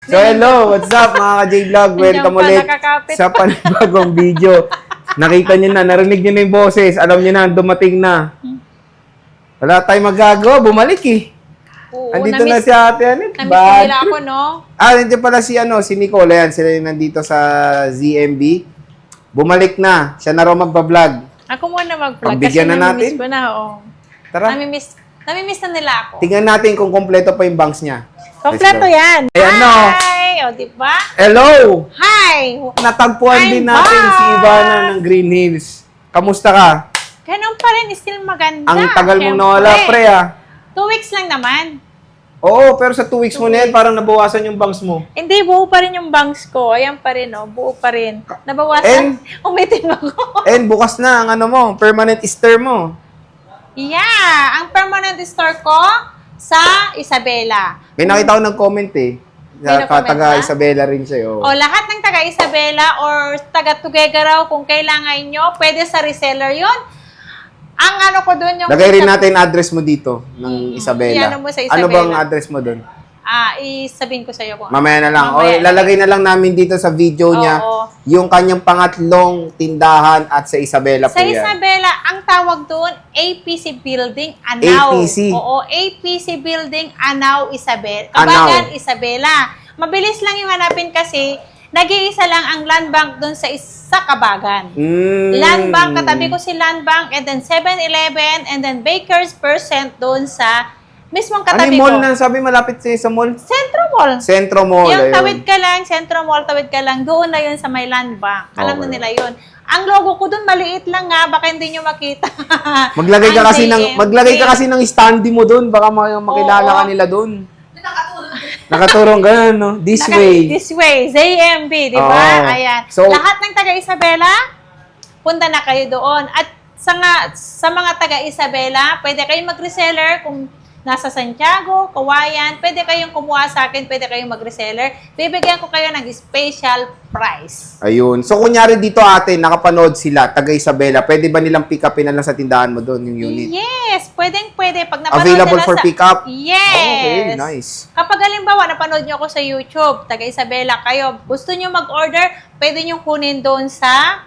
So, hello! What's up, mga ka-J-Vlog? Welcome ulit sa panibagong video. Nakita nyo na, narinig nyo na yung boses. Alam nyo na, dumating na. Wala tayong magagawa, bumalik eh. Oo, andito na si Ate Anet. Namiss nila ako, no? Nandiyan pala si, si Nicole. Ayan, sila yung nandito sa ZMB. Bumalik na. Siya na raw magpa-vlog. Ako muna mag-vlog Pagbigyan kasi na natin. namimiss ko na, oo. Tara. Namimiss na nila ako. Tingnan natin kung kompleto pa yung bangs niya. Kompleto yan. Ayan, no? Hi! O, diba? Hello! Hi! Natagpuan din natin back! si Ivana ng Green Hills. Kamusta ka? Ganun pa rin, still maganda. Ang tagal mong Siyempre. nawala, pre, ah. 2 weeks lang naman. Oo, pero sa 2 weeks mo na yan, parang nabawasan yung bangs mo. Hindi, buo pa rin yung bangs ko. Ayan pa rin, oh. Buo pa rin. Nabawasan. Umitim ako. And bukas na ang mo, permanent stir mo. Yeah! Ang permanent store ko sa Isabela. May nakita ko ng comment eh. May na-comment Taga ba? Isabela rin siya. Oh. O lahat ng taga Isabela or taga Tuguegarao kung kailangan nyo, pwede sa reseller yon. Ang ano ko doon yung... Lagay rin natin address mo dito ng Isabela. Iano mo sa Isabela. Ano bang address mo doon? Isabihin ko sa iyo kung Mamaya na lang. Mamaya. O, lalagay na lang namin dito sa video niya Oo. yung kanyang pangatlong tindahan at sa Isabela Sa po yan. Isabela, ang tawag doon, APC Building, Anao. APC. Oo, APC Building, Anao, Isabela. Anao. Kabagan, Isabela. Mabilis lang yung hanapin kasi, nag-iisa lang ang land bank doon sa Kabagan. Land bank, katabi ko si land bank, and then 7-Eleven, and then Baker's Percent doon sa mismong Ano katabi yung mall ko. na sabi malapit sa mall? Centro Mall. Centro Mall. Yung ayun. tawid ka lang, Centro Mall, tawid ka lang, doon na yun sa may land bank. Alam na Okay. nila yun. Ang logo ko doon, maliit lang nga, baka hindi nyo makita. Maglagay ka Ang kasi ng JMP. maglagay ka kasi ng standee mo doon, baka makilala Oo. ka nila doon. Nakaturong ganun, no? This way. This way, ZMB, di ba? Oo. Ayan. So- Lahat ng taga Isabela, punta na kayo doon. At sa mga taga Isabela, pwede kayong mag-reseller kung nasa Santiago, Kawayan, pwede kayong kumuha sa akin, pwede kayong mag-reseller. Bibigyan ko kayo ng special price. Ayun. So, kunyari dito ate, nakapanood sila, taga Isabela, pwede ba nilang pick upin na lang sa tindahan mo doon, yung unit? Yes, pwede. Pag napanood Available nila for sa... pick up? Yes. Okay, nice. Kapag halimbawa, napanood nyo ako sa YouTube, taga Isabela kayo, gusto nyo mag-order, pwede nyo kunin doon sa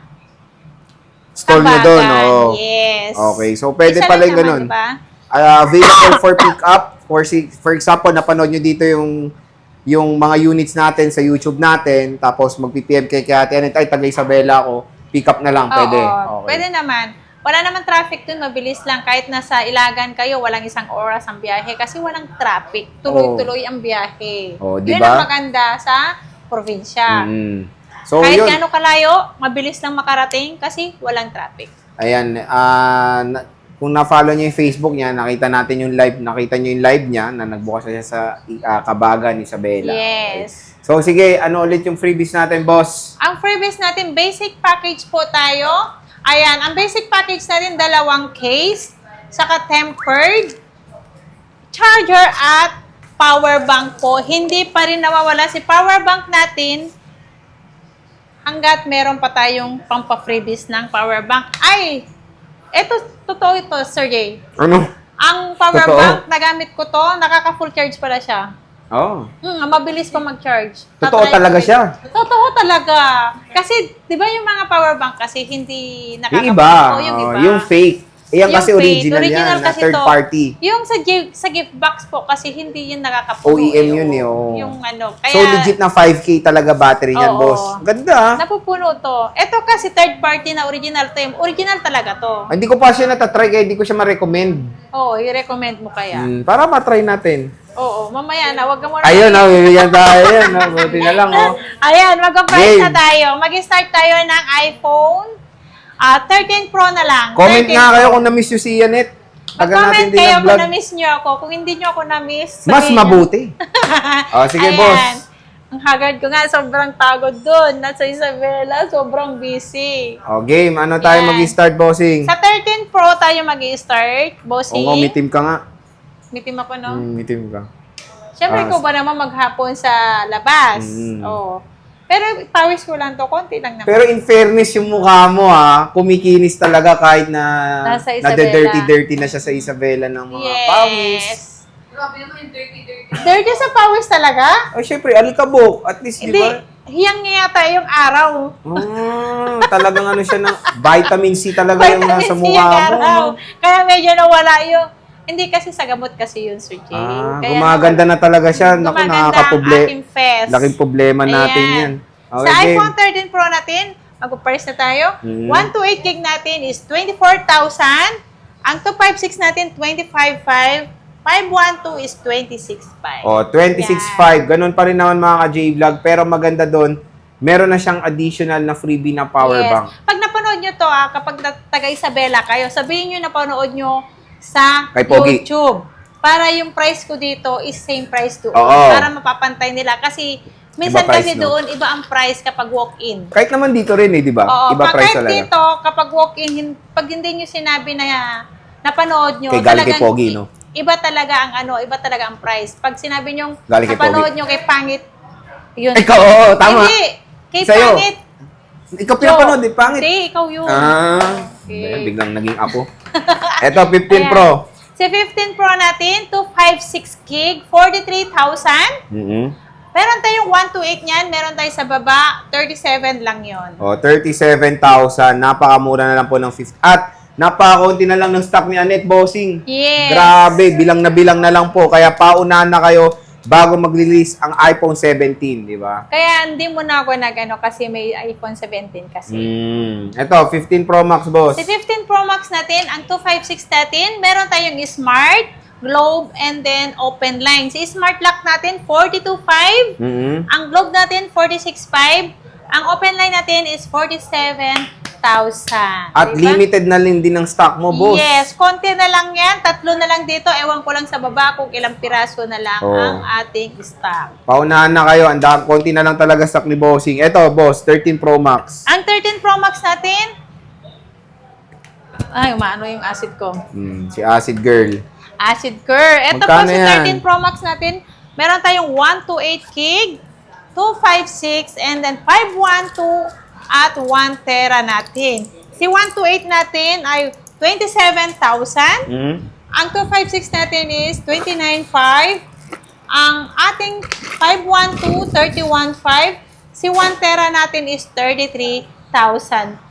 Stall nyo doon, Kabagan. oo. Yes. Okay, so pwede Isa pala lang yung naman, ganun. diba? Available for pick up, for example, napanood nyo dito yung mga units natin sa YouTube natin, tapos mag-PPM kay Ate Anet, ay, taga Isabela ako, pick up na lang, pwede. Oo, Okay. pwede naman. Wala naman traffic dun, mabilis lang. Kahit nasa Ilagan kayo, walang 1 oras ang biyahe kasi walang traffic. Tuloy-tuloy ang biyahe. Oh, Yun diba? ang maganda sa probinsya. So, Kahit yun. gaano kalayo, mabilis lang makarating kasi walang traffic. Ayan, kung na-follow niyo yung Facebook niya, nakita nyo yung live niya na nagbukas siya sa Kabagan, Isabela. Yes. Okay. So, sige, ano ulit yung freebies natin, boss? Ang freebies natin, basic package po tayo. Ayan, ang basic package natin, 2 case, saka tempered, charger at power bank po. Hindi pa rin nawawala si power bank natin hanggat meron pa tayong pampa-freebies ng power bank. Ay, totoo ito, Sir Jay. Ano? Ang power Totoo? bank, nagamit ko to, nakaka-full charge pala siya. Oh. Mabilis pa mag-charge. Totoo Tatry talaga ko siya. Totoo talaga. Kasi, di ba yung mga power bank kasi hindi Yung nakaka- iba, yung iba. yung fake. Yan Yung kasi fake, original yan, na kasi third to. party. Yung sa gift box po kasi hindi yun nakakapuno. OEM yun eh, oo. Yung ano. Kaya, So, legit na 5K talaga battery niyan, Oo. boss. Ganda, ah. napupuno to. Ito kasi third party na original to. Original talaga to. Hindi ko pa siya natatry, kaya hindi ko siya ma-recommend. Oo, i-recommend mo kaya. Para matry natin. Oo, mamaya na. Wag ka muna. Ayun, bibigyan tayo. Ayun, buti na lang, oh. Ayan, mag-price Game. na tayo. Mag-start tayo ng iPhone 13 Pro na lang. Comment 13 nga kayo Pro. kung na-miss nyo si Yanet. Tagal Mag-comment natin din kayo ang kung vlog. na-miss nyo ako. Kung hindi nyo ako na-miss, Mas sabihin nyo. mabuti. Sige, Ayan. boss. Ang haggard ko nga, sobrang pagod dun. Nasa Isabela, sobrang busy. Game. Ano tayo Yan. mag-start, bossing? Sa 13 Pro tayo mag-i-start, bossy. Oo, mitim ka nga. Mitim ako, no? Mitim ka. Siyempre, ko ba naman maghapon sa labas? Oo. Pero pawis ko lang to, konti lang naman. Pero in fairness, yung mukha mo, kumikinis talaga kahit na Nasa Isabela. nade-dirty-dirty na siya sa Isabela ng mga pawis. Grabe naman yung dirty-dirty. Dirty sa pawis talaga? Ay, syempre, alikabok. At least, di Hindi. ba? Hiyang nga yata yung araw. Talagang ano siya ng vitamin C talaga yung Vitamin nasa C mukha yung mo. araw. Kaya medyo nawala yung... Hindi kasi sa gamot kasi yun, Sir Jay. Kaya Gumaganda na talaga siya. Naku, gumaganda ang nakakaproblema. aking face. Laking problema natin Ayan. yan. Okay, Sa game. iPhone 13 Pro natin, mag-price na tayo. 128 gig natin is 24,000. Ang 256 natin, 25,500. 512 is 26,500. Oh, 26.5. Ganun pa rin naman mga ka-J-Vlog. Pero maganda doon, meron na siyang additional na freebie na power bank. Pag napanood nyo to, kapag taga Isabela kayo, sabihin nyo napanood nyo sa Kay Pogi. YouTube. Para yung price ko dito is same price doon. Oo. Para mapapantay nila. Kasi minsan Iba price, kasi no? doon, iba ang price kapag walk-in. Kahit naman dito rin di ba? Oo, Iba price kahit talaga. dito, kapag walk-in, pag hindi nyo sinabi na napanood nyo, Kay galing kay Pogi, no? Iba talaga iba talaga ang price. Pag sinabi nyo, Galing kay napanood Pogi. nyo kay Pangit, yun. Ikaw, oo, tama. Hindi, kay Sa'yo. Pangit. Ikaw pinapanood, pangit. Hindi, ikaw yun. Okay. Okay. Biglang naging ako. Eto, 15 Ayan. Pro. Si 15 Pro natin, 256 gig, 43,000. Meron tayong 128 niyan, meron tayo sa baba, 37 lang yon. Oh, 37,000. Napakamura na lang po ng 50. At napakaunti na lang ng stock ni Annette Bossing. Yes. Grabe, bilang na lang po. Kaya paunahan na kayo bago mag-release ang iPhone 17, di ba? Kaya hindi mo na ako kasi may iPhone 17 kasi. Ito, 15 Pro Max, boss. Si 15 Pro Max natin, ang 256 natin, meron tayong Smart, Globe, and then Open Line. Si Smart Lock natin, 42.5. Ang Globe natin, 46.5. Ang Open Line natin is 47,000. At diba? limited na din ng stock mo, boss. Yes, konti na lang yan. 3 na lang dito. Ewan ko lang sa baba kung ilang piraso na lang ang ating stock. Paunahan na kayo. Konti na lang talaga stock ni Bossing. Ito, boss, 13 Pro Max. Ang 13 Pro Max natin, ay, umaano yung acid ko. Si Acid Girl. Acid Curl. Ito po Magkano si yan? 13 Pro Max natin. Meron tayong 128 gig, 256, and then 512 at 1 tera natin. Si 128 natin ay 27,000. Ang 256 natin is 29,500. Ang ating 512, 31,500. Si 1 tera natin is 33,000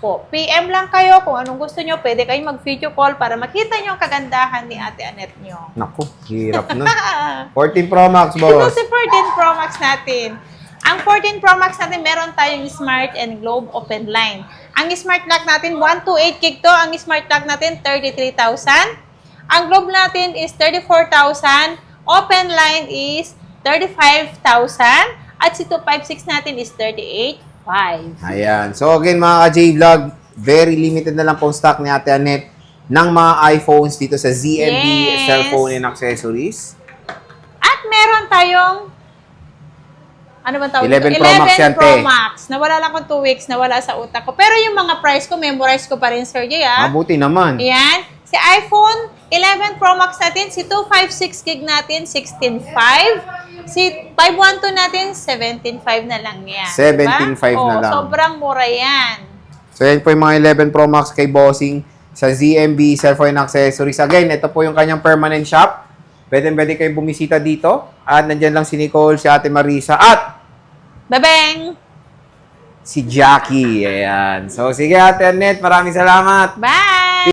po. PM lang kayo kung anong gusto nyo. Pwede kayong mag-video call para makita nyo ang kagandahan ni Ate Annette nyo. Naku, hirap nun. 14 Pro Max, Ito boss. si 14 Pro Max natin. Ang 14 Pro Max natin, meron tayong Smart and Globe Open Line. Ang Smart Lock natin, 128 gig to. Ang Smart Lock natin, 33,000. Ang Globe natin is 34,000. Open Line is 35,000. At si 256 natin is 38,500. Ayan. So again, mga ka-J-Vlog, very limited na lang po stock ni Ate Annette ng mga iPhones dito sa ZMB Yes. Cellphone and Accessories. At meron tayong ano ba tawag 11 dito? Pro Max yan, 11 Pro te. Max. Nawala lang ko 2 weeks, nawala sa utak ko. Pero yung mga price ko, memorize ko pa rin, Sir Jay, Mabuti naman. Ayan. Si iPhone 11 Pro Max natin, si 256 gig natin, 16,500. Si 512 natin, 17,500 na lang yan. 17,500 na lang. Sobrang mura yan. So yan po yung mga 11 Pro Max kay Bossing sa ZMB Cellphone and Accessories. Again, ito po yung kanyang permanent shop. Pwede kayo bumisita dito. At nandyan lang si Nicole, si Ate Marisa, at Babeng! si Jackie. Ayan. So sige Ate Annette, maraming salamat. Bye!